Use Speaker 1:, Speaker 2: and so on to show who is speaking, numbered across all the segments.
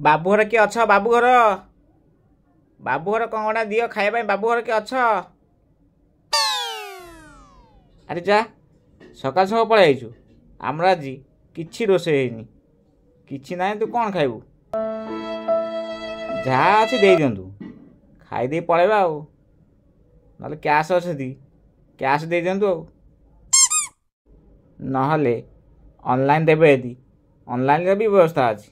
Speaker 1: बाबू घर किए अछ बाबू घर कंगना दियो खाइबा बाबू घर किए अछ अरे जा सकाल सब पळाई आइछु हमरा जी किछि रोसे हेनी किछि नाही तू कोन खाइबू जहाँ अच्छे दे दिंतु खाईदे पलैबा आ ना कैश अच्छे दी कैश दे दिंतु नहले ऑनलाइन देबे यदि ऑनलाइन भी व्यवस्था अच्छी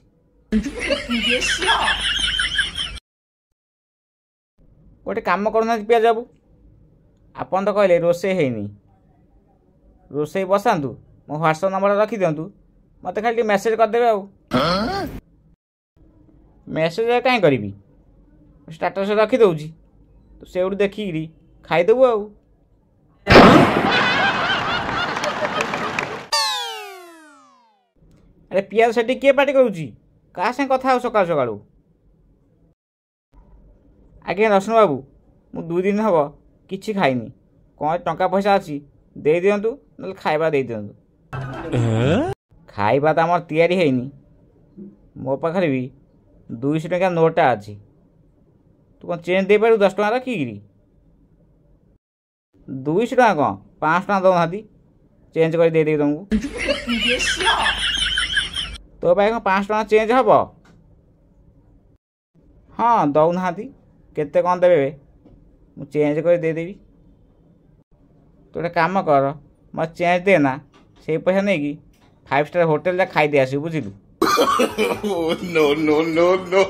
Speaker 1: गोटे काम करना पिया जाबू आपन तो कहले रोसे हेनी रोसे बसातु मो व्हाट्सएप नंबर रखी दिंतु मत खाली मेसेज करदेवे मेसेज कहीं करी स्टाटस रखी दौची तो से देखिकी खाईदेबू अरे पिया से किए पार्टी करुच्ची क्या साथ कथा सका सका आज्ञा दर्शन बाबू मु 2 दिन हम किसी खाइनी कौन टंका पैसा अच्छी दे दिंतु ना खाइबा दे दिंतु खाइबा तो आम तैयारी हैनी मो पाखे भी 200 टंका नोटा अच्छी तू कौन चेंज दे पारू 10 टका रखिकी 200 टका कौन 500 टका दौना चेंज कर दे तुमको तो भाई कौन 500 टका चेंज हम हाँ दौना केते कौन देवे मु चेंज कर देदेवी तो गोटे काम कर मत चेंज देना से पैसा नहीं कि 5 स्टार होटल जा खाई दे आसू बुझलु
Speaker 2: no, no, no, no.